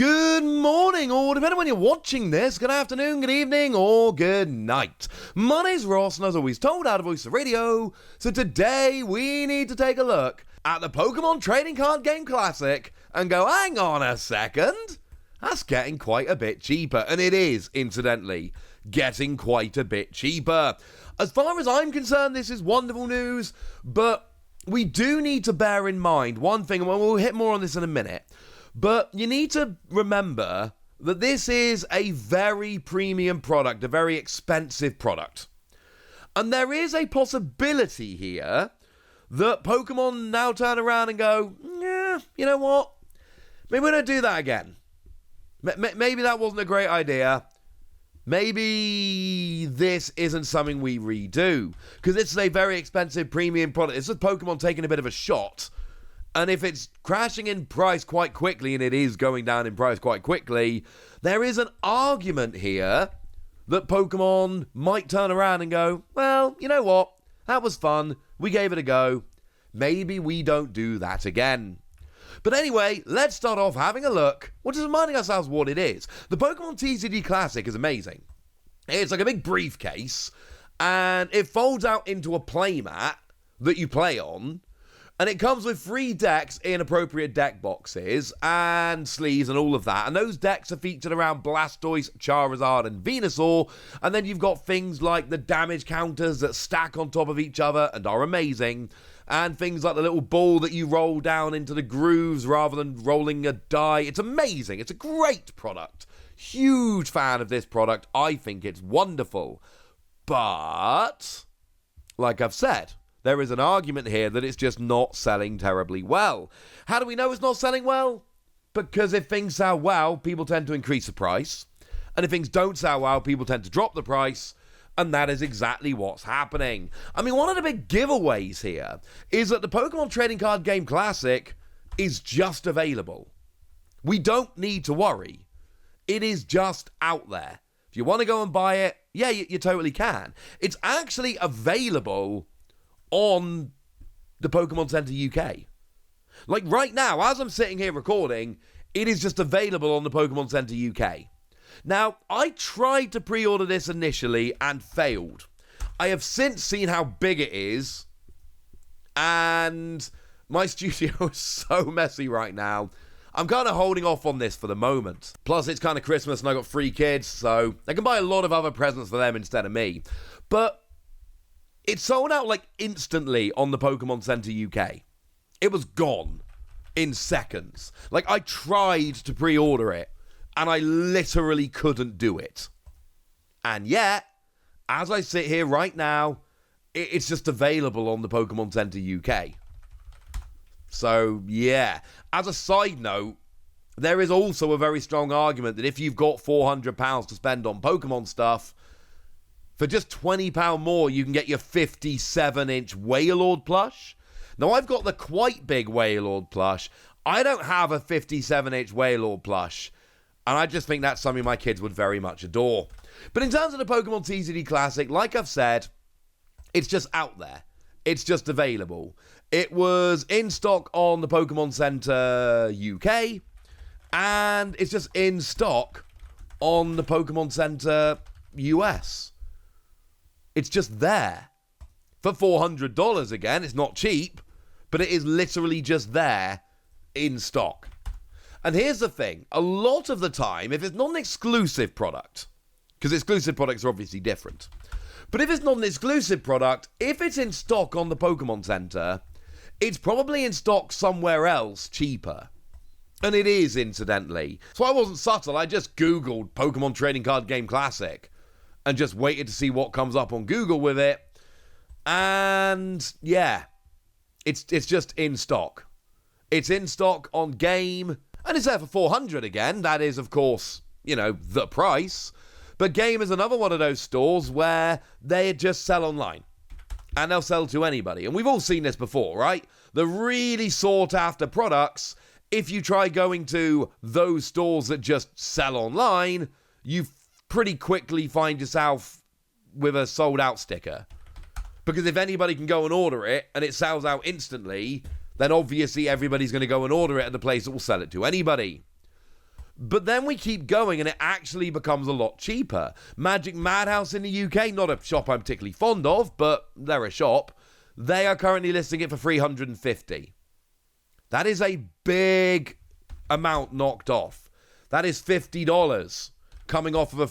Good morning, or depending on when you're watching this, good afternoon, good evening, or good night. My name's Ross, and as always told out of Voice of Radio, so today we need to take a look at the Pokemon Trading Card Game Classic and go, hang on a second, that's getting quite a bit cheaper. And it is, incidentally, getting quite a bit cheaper. As far as I'm concerned, this is wonderful news, but we do need to bear in mind one thing, and we'll hit more on this in a minute. But you need to remember that this is a very premium product, a very expensive product. And there is a possibility here that Pokemon now turn around and go, yeah, you know what? Maybe we don't do that again. Maybe that wasn't a great idea. Maybe this isn't something we redo. Because this is a very expensive premium product. It's just Pokemon taking a bit of a shot. And if it's crashing in price quite quickly, and it is going down in price quite quickly, there is an argument here that Pokemon might turn around and go, well, you know what? That was fun. We gave it a go. Maybe we don't do that again. But anyway, let's start off having a look. We're just reminding ourselves what it is. The Pokemon TCG Classic is amazing. It's like a big briefcase, and it folds out into a playmat that you play on. And it comes with 3 decks in appropriate deck boxes and sleeves and all of that. And those decks are featured around Blastoise, Charizard, and Venusaur. And then you've got things like the damage counters that stack on top of each other and are amazing. And things like the little ball that you roll down into the grooves rather than rolling a die. It's amazing. It's a great product. Huge fan of this product. I think it's wonderful. But, like I've said, there is an argument here that it's just not selling terribly well. How do we know it's not selling well? Because if things sell well, people tend to increase the price. And if things don't sell well, people tend to drop the price. And that is exactly what's happening. I mean, one of the big giveaways here is that the Pokemon Trading Card Game Classic is just available. We don't need to worry. It is just out there. If you want to go and buy it, yeah, you totally can. It's actually available on the Pokemon Center UK. Like right now, as I'm sitting here recording, it is just available on the Pokemon Center UK. Now, I tried to pre-order this initially and failed. I have since seen how big it is, and my studio is so messy right now. I'm kind of holding off on this for the moment. Plus, it's kind of Christmas and I got 3 kids, so I can buy a lot of other presents for them instead of me. But it sold out like instantly on the Pokemon Center UK. It was gone in seconds. Like, I tried to pre-order it, and I literally couldn't do it. And yet, as I sit here right now, it's just available on the Pokemon Center UK. So, yeah. As a side note, there is also a very strong argument that if you've got £400 to spend on Pokemon stuff, for just £20 more, you can get your 57-inch Wailord plush. Now, I've got the quite big Wailord plush. I don't have a 57-inch Wailord plush. And I just think that's something my kids would very much adore. But in terms of the Pokemon TCG Classic, like I've said, it's just out there. It's just available. It was in stock on the Pokemon Center UK. And it's just in stock on the Pokemon Center US. It's just there. For $400 again, it's not cheap, but it is literally just there in stock. And here's the thing, a lot of the time, if it's not an exclusive product, because exclusive products are obviously different, but if it's not an exclusive product, if it's in stock on the Pokemon Center, it's probably in stock somewhere else cheaper. And it is, incidentally. So I wasn't subtle, I just Googled Pokemon Trading Card Game Classic and just waited to see what comes up on Google with it. And yeah, it's just in stock. It's in stock on Game, and it's there for $400 again. That is, of course, you know, the price. But Game is another one of those stores where they just sell online. And they'll sell to anybody. And we've all seen this before, right? The really sought after products, if you try going to those stores that just sell online, you pretty quickly find yourself with a sold out sticker. Because if anybody can go and order it and it sells out instantly, then obviously everybody's going to go and order it at the place that will sell it to anybody. But then we keep going and it actually becomes a lot cheaper. Magic Madhouse in the UK, not a shop I'm particularly fond of, but they're a shop. They are currently listing it for $350. That is a big amount knocked off. That is $50 coming off of a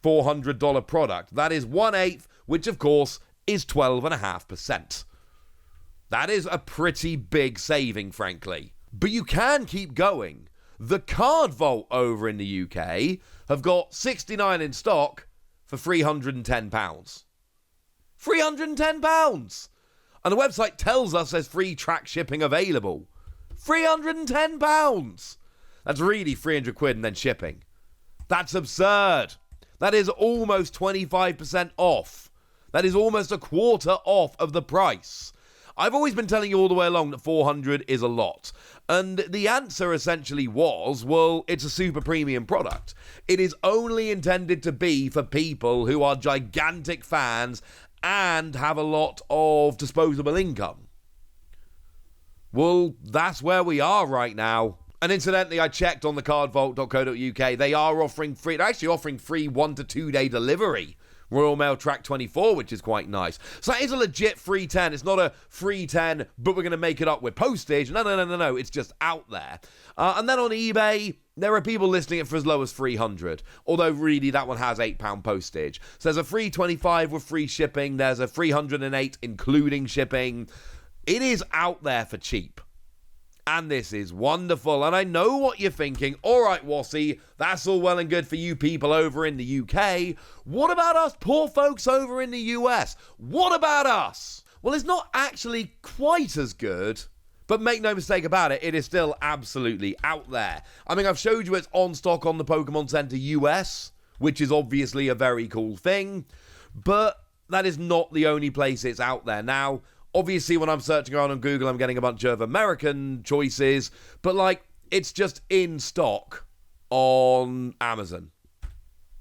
$400 product. That is 1/8, which of course is 12.5%. That is a pretty big saving, frankly. But you can keep going. The Card Vault over in the UK have got 69 in stock for £310. £310! And the website tells us there's free track shipping available. £310! That's really 300 quid and then shipping. That's absurd. That is almost 25% off. That is almost a quarter off of the price. I've always been telling you all the way along that 400 is a lot. And the answer essentially was, well, it's a super premium product. It is only intended to be for people who are gigantic fans and have a lot of disposable income. Well, that's where we are right now. And incidentally, I checked on the cardvault.co.uk. They are offering free, they're actually offering free 1 to 2 day delivery. Royal Mail Track 24, which is quite nice. So that is a legit free 10. It's not a free 10, but we're going to make it up with postage. No. It's just out there. And then on eBay, there are people listing it for as low as 300. Although really that one has £8 postage. So there's a free 25 with free shipping. There's a 308 including shipping. It is out there for cheap. And this is wonderful. And I know what you're thinking. All right, Wassy, that's all well and good for you people over in the UK. What about us poor folks over in the US? What about us? Well, it's not actually quite as good. But make no mistake about it, it is still absolutely out there. I mean, I've showed you it's on stock on the Pokémon Center US, which is obviously a very cool thing. But that is not the only place it's out there. Now, obviously, when I'm searching around on Google, I'm getting a bunch of American choices, but it's just in stock on Amazon.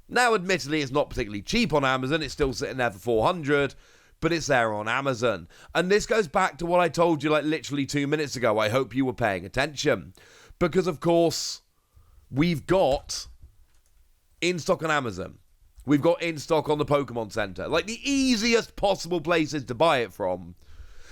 Now, admittedly, it's not particularly cheap on Amazon. It's still sitting there for 400, but it's there on Amazon. And this goes back to what I told you literally 2 minutes ago. I hope you were paying attention. Because, of course, we've got in stock on Amazon. We've got in stock on the Pokémon Center. The easiest possible places to buy it from.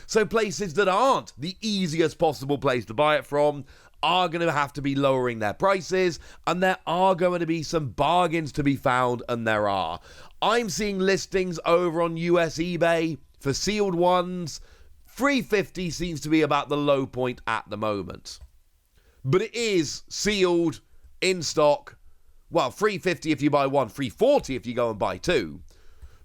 So places that aren't the easiest possible place to buy it from are going to have to be lowering their prices, and there are going to be some bargains to be found, and there are. I'm seeing listings over on US eBay for sealed ones. $350 seems to be about the low point at the moment. But it is sealed, in stock. Well, $350 if you buy one, $340 if you go and buy two.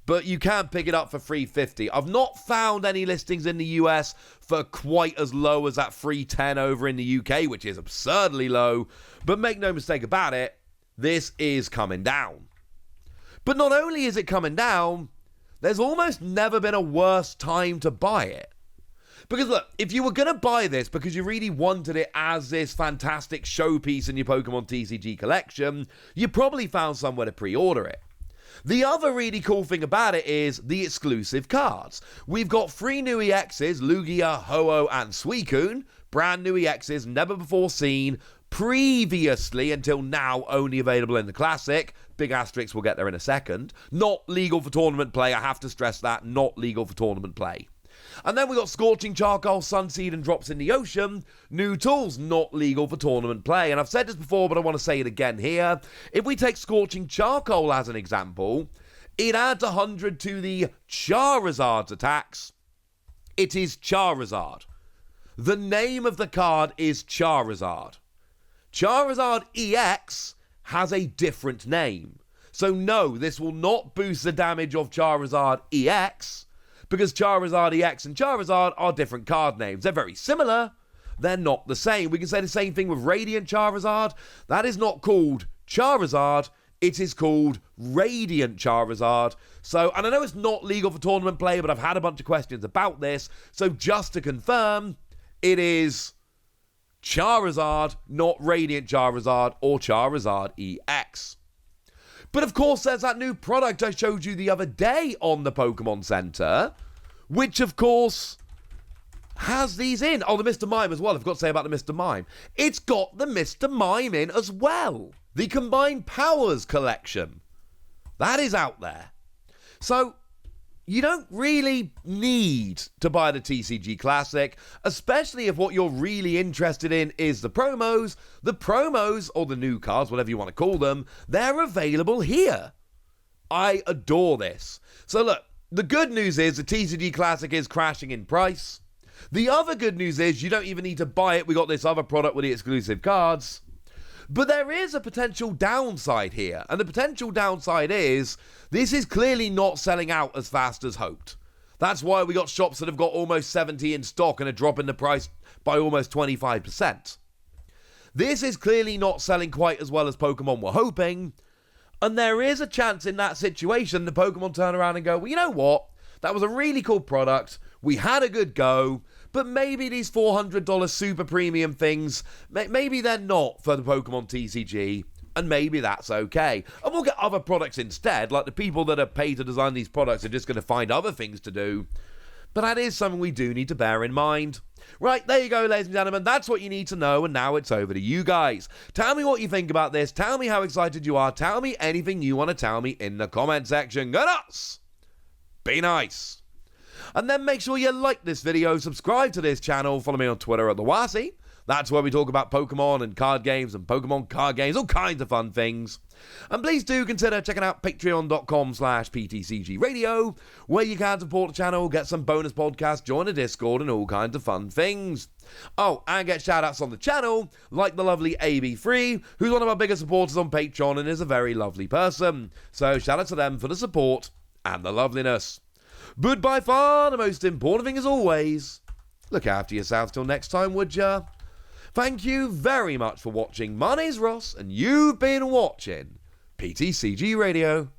But you can pick it up for $350. I've not found any listings in the US for quite as low as that $310 over in the UK, which is absurdly low. But make no mistake about it, this is coming down. But not only is it coming down, there's almost never been a worse time to buy it. Because look, if you were going to buy this because you really wanted it as this fantastic showpiece in your Pokémon TCG collection, you probably found somewhere to pre-order it. The other really cool thing about it is the exclusive cards. We've got 3 new EXs, Lugia, Ho-Oh, and Suicune. Brand new EXs, never before seen. Previously, until now, only available in the Classic. Big asterisk, we'll get there in a second. Not legal for tournament play, I have to stress that. Not legal for tournament play. And then we got Scorching Charcoal, Sunseed, and Drops in the Ocean. New tools, not legal for tournament play. And I've said this before, but I want to say it again here. If we take Scorching Charcoal as an example, it adds 100 to the Charizard's attacks. It is Charizard. The name of the card is Charizard. Charizard EX has a different name. So no, this will not boost the damage of Charizard EX, because Charizard EX and Charizard are different card names. They're very similar. They're not the same. We can say the same thing with Radiant Charizard. That is not called Charizard. It is called Radiant Charizard. So, and I know it's not legal for tournament play, but I've had a bunch of questions about this. So just to confirm, it is Charizard, not Radiant Charizard or Charizard EX. But of course, there's that new product I showed you the other day on the Pokémon Center, which of course has these in. Oh, the Mr. Mime as well. I forgot to say about the Mr. Mime. It's got the Mr. Mime in as well. The Combined Powers collection. That is out there. So, you don't really need to buy the TCG Classic, especially if what you're really interested in is the promos. The promos, or the new cards, whatever you want to call them, they're available here. I adore this. So look, the good news is the TCG Classic is crashing in price. The other good news is you don't even need to buy it. We got this other product with the exclusive cards. But there is a potential downside here. And the potential downside is this is clearly not selling out as fast as hoped. That's why we got shops that have got almost 70 in stock and are dropping the price by almost 25%. This is clearly not selling quite as well as Pokemon were hoping. And there is a chance in that situation the Pokemon turn around and go, well, you know what? That was a really cool product. We had a good go. But maybe these $400 super premium things, maybe they're not for the Pokemon TCG, and maybe that's okay. And we'll get other products instead, like the people that are paid to design these products are just going to find other things to do. But that is something we do need to bear in mind. Right, there you go, ladies and gentlemen. That's what you need to know, and now it's over to you guys. Tell me what you think about this. Tell me how excited you are. Tell me anything you want to tell me in the comment section. Go nuts! Be nice! And then make sure you like this video, subscribe to this channel, follow me on Twitter at the Wasi. That's where we talk about Pokemon and card games and Pokemon card games, all kinds of fun things. And please do consider checking out patreon.com/PTCGradio, where you can support the channel, get some bonus podcasts, join a Discord, and all kinds of fun things. Oh, and get shout-outs on the channel, like the lovely AB3, who's one of our biggest supporters on Patreon and is a very lovely person. So shout out to them for the support and the loveliness. But by far, the most important thing as always, look after yourself till next time, would ya? Thank you very much for watching. My name's Ross, and you've been watching PTCG Radio.